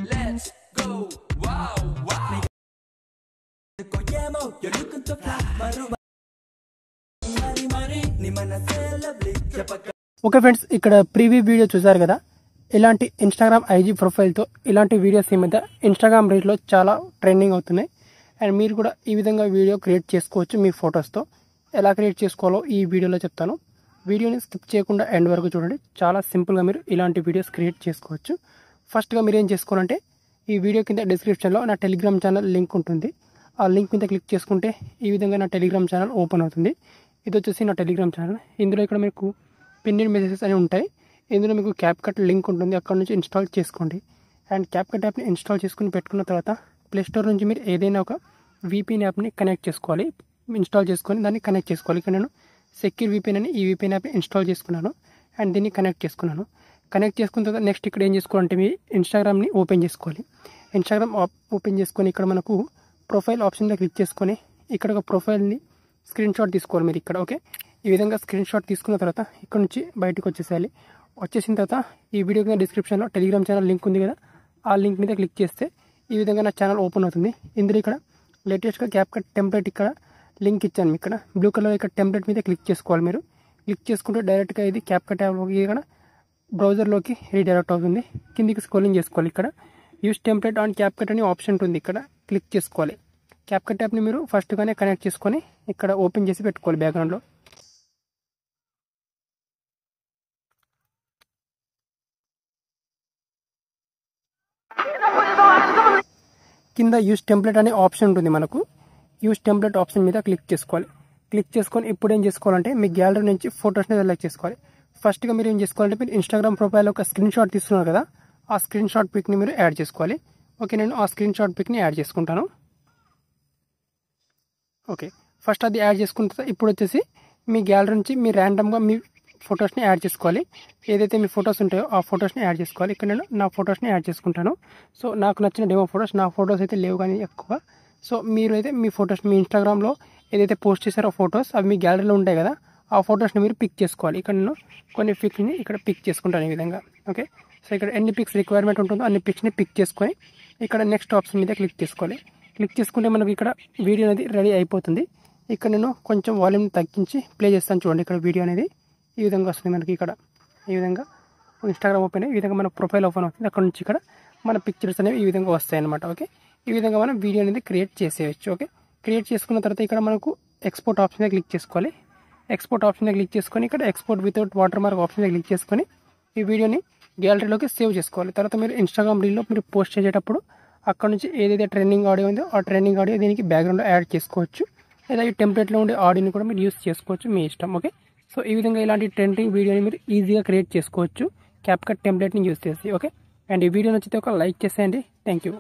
Let's go, wow, wow. You're looking to fly, mari, ni manase lovely. Okay friends, ఇక్కడ preview video చూసారు కదా. ఇలాంటి Instagram IG ప్రొఫైల్తో ఇలాంటి videos ఈ మధ్య ఇన్స్టాగ్రామ్ రీల్లో చాలా ట్రెండింగ్ అవుతున్నాయి. అండ్ మీరు కూడా ఈ విధంగా వీడియో క్రియేట్ చేసుకోవచ్చు మీ ఫొటోస్తో. ఎలా క్రియేట్ చేసుకోవాలో ఈ వీడియోలో చెప్తాను. వీడియోని స్కిప్ చేయకుండా ఎండ్ వరకు చూడండి. చాలా సింపుల్గా మీరు ఇలాంటి వీడియోస్ క్రియేట్ చేసుకోవచ్చు. ఫస్ట్గా మీరు ఏం చేసుకోవాలంటే ఈ వీడియో కింద డిస్క్రిప్షన్లో నా టెలిగ్రామ్ ఛానల్ లింక్ ఉంటుంది. ఆ లింక్ మీద క్లిక్ చేసుకుంటే ఈ విధంగా నా టెలిగ్రామ్ ఛానల్ ఓపెన్ అవుతుంది. ఇది వచ్చేసి నా టెలిగ్రామ్ ఛానల్. ఇందులో ఇక్కడ మీకు పిన్నెడ్ మెసేజెస్ అని ఉంటాయి. ఇందులో మీకు క్యాప్కట్ లింక్ ఉంటుంది, అక్కడ నుంచి ఇన్స్టాల్ చేసుకోండి. అండ్ క్యాప్కట్ యాప్ని ఇన్స్టాల్ చేసుకుని పెట్టుకున్న తర్వాత ప్లేస్టోర్ నుంచి మీరు ఏదైనా ఒక VPN యాప్ని కనెక్ట్ చేసుకోవాలి. ఇన్స్టాల్ చేసుకొని దాన్ని కనెక్ట్ చేసుకోవాలి. ఇక్కడ నేను సెక్యూర్ VPN అని ఈ VPN యాప్ని ఇన్స్టాల్ చేసుకున్నాను అండ్ దీన్ని కనెక్ట్ చేసుకున్నాను. కనెక్ట్ చేసుకున్న తర్వాత నెక్స్ట్ ఇక్కడ ఏం చేసుకోవాలంటే మీ ఇన్స్టాగ్రామ్ని ఓపెన్ చేసుకోవాలి. ఇన్స్టాగ్రామ్ ఓపెన్ చేసుకొని ఇక్కడ మనకు ప్రొఫైల్ ఆప్షన్ మీద క్లిక్ చేసుకొని ఇక్కడ ఒక ప్రొఫైల్ని స్క్రీన్ షాట్ తీసుకోవాలి మీరు ఇక్కడ. ఓకే, ఈ విధంగా స్క్రీన్ షాట్ తీసుకున్న తర్వాత ఇక్కడ నుంచి బయటకు వచ్చేసేయాలి. వచ్చేసిన తర్వాత ఈ వీడియో కింద డిస్క్రిప్షన్లో టెలిగ్రామ్ ఛానల్ లింక్ ఉంది కదా, ఆ లింక్ మీద క్లిక్ చేస్తే ఈ విధంగా నా ఛానల్ ఓపెన్ అవుతుంది. ఇందులో ఇక్కడ లేటెస్ట్గా క్యాప్కట్ టెంప్లెట్ ఇక్కడ లింక్ ఇచ్చాను. ఇక్కడ బ్లూ కలర్ ఇక్కడ టెంప్లెట్ మీద క్లిక్ చేసుకోవాలి. మీరు క్లిక్ చేసుకుంటే డైరెక్ట్గా ఇది క్యాప్కట్ యాప్లోకి ఇక్కడ బ్రౌజర్లోకి రీడైరెక్ట్ అవుతుంది. కిందికి స్క్రోలింగ్ చేసుకోవాలి. ఇక్కడ యూస్ టెంప్లెట్ ఆన్ క్యాప్కట్ అని ఆప్షన్ ఉంటుంది, ఇక్కడ క్లిక్ చేసుకోవాలి. క్యాప్కట్ యాప్ని మీరు ఫస్ట్గానే కనెక్ట్ చేసుకొని ఇక్కడ ఓపెన్ చేసి పెట్టుకోవాలి బ్యాక్గ్రౌండ్లో. కింద యూస్ టెంప్లెట్ అనే ఆప్షన్ ఉంటుంది మనకు. యూస్ టెంప్లెట్ ఆప్షన్ మీద క్లిక్ చేసుకోవాలి. క్లిక్ చేసుకొని ఇప్పుడు ఏం చేసుకోవాలంటే మీ గ్యాలరీ నుంచి ఫొటోస్ని సెలెక్ట్ చేసుకోవాలి. ఫస్ట్గా మీరు ఏం చేసుకోవాలంటే మీరు ఇన్స్టాగ్రామ్ ప్రొఫైల్ ఒక స్క్రీన్ షాట్ తీసుకున్నారు కదా, ఆ స్క్రీన్ షాట్ పిక్ని మీరు యాడ్ చేసుకోవాలి. ఓకే, నేను ఆ స్క్రీన్ షాట్ పిక్ని యాడ్ చేసుకుంటాను. ఓకే, ఫస్ట్ అది యాడ్ చేసుకున్న తర్వాత ఇప్పుడు వచ్చేసి మీ గ్యాలరీ నుంచి మీరు ర్యాండమ్గా మీ ఫొటోస్ని యాడ్ చేసుకోవాలి. ఏదైతే మీ ఫొటోస్ ఉంటాయో ఆ ఫొటోస్ని యాడ్ చేసుకోవాలి. ఇక్కడ నేను నా ఫొటోస్ని యాడ్ చేసుకుంటాను. సో నాకు నచ్చిన డెమో ఫొటోస్, నా ఫొటోస్ అయితే లేవు కానీ ఎక్కువ. సో మీరు అయితే మీ ఫొటోస్ మీ ఇన్స్టాగ్రామ్లో ఏదైతే పోస్ట్ చేశారో ఫొటోస్ అవి మీ గ్యాలరీలో ఉంటాయి కదా, ఆ ఫొటోస్ని మీరు పిక్ చేసుకోవాలి. ఇక్కడ నేను కొన్ని పిక్స్ని ఇక్కడ పిక్ చేసుకుంటాను ఈ విధంగా. ఓకే, సో ఇక్కడ ఎన్ని పిక్స్ రిక్వైర్మెంట్ ఉంటుందో అన్ని పిక్స్ని పిక్ చేసుకొని ఇక్కడ నెక్స్ట్ ఆప్షన్ మీద క్లిక్ చేసుకోవాలి. క్లిక్ చేసుకుంటే మనకి ఇక్కడ వీడియో అనేది రెడీ అయిపోతుంది. ఇక్కడ నేను కొంచెం వాల్యూమ్ని తగ్గించి ప్లే చేస్తాను చూడండి. ఇక్కడ వీడియో అనేది ఈ విధంగా వస్తుంది మనకి. ఇక్కడ ఈ విధంగా ఇన్స్టాగ్రామ్ ఓపెన్ అయ్యి ఈ విధంగా మన ప్రొఫైల్ ఓపెన్ అవుతుంది. అక్కడ నుంచి ఇక్కడ మన పిక్చర్స్ అనేవి ఈ విధంగా వస్తాయి అన్నమాట. ఓకే, ఈ విధంగా మనం వీడియో అనేది క్రియేట్ చేసేయచ్చు. ఓకే, క్రియేట్ చేసుకున్న తర్వాత ఇక్కడ మనకు ఎక్స్పోర్ట్ ఆప్షన్ మీద క్లిక్ చేసుకోవాలి. ఎక్స్పోర్ట్ ఆప్షన్ మీద క్లిక్ చేసుకొని ఇక్కడ export without water mark option మీద క్లిక్ చేసుకొని ఈ వీడియోని గ్యాలరీలోకి సేవ్ చేసుకోవాలి. తర్వాత మీరు ఇన్స్టాగ్రామ్ రీల్లో మీరు పోస్ట్ చేసేటప్పుడు అక్కడ నుంచి ఏదైతే ట్రెండింగ్ ఆడియో ఉందో ఆ ట్రెండింగ్ ఆడియో దీనికి బ్యాక్గ్రౌండ్లో యాడ్ చేసుకోవచ్చు. లేదా ఈ టెంప్లెట్లో ఉండే ఆడియోని కూడా మీరు యూస్ చేసుకోవచ్చు, మీ ఇష్టం. ఓకే, సో ఈ విధంగా ఇలాంటి ట్రెండింగ్ వీడియోని మీరు ఈజీగా క్రియేట్ చేసుకోవచ్చు క్యాప్కట్ టెంప్లెట్ని యూస్ చేసి. ఓకే, అండ్ ఈ వీడియో నచ్చితే ఒక లైక్ చేసేయండి. Thank you.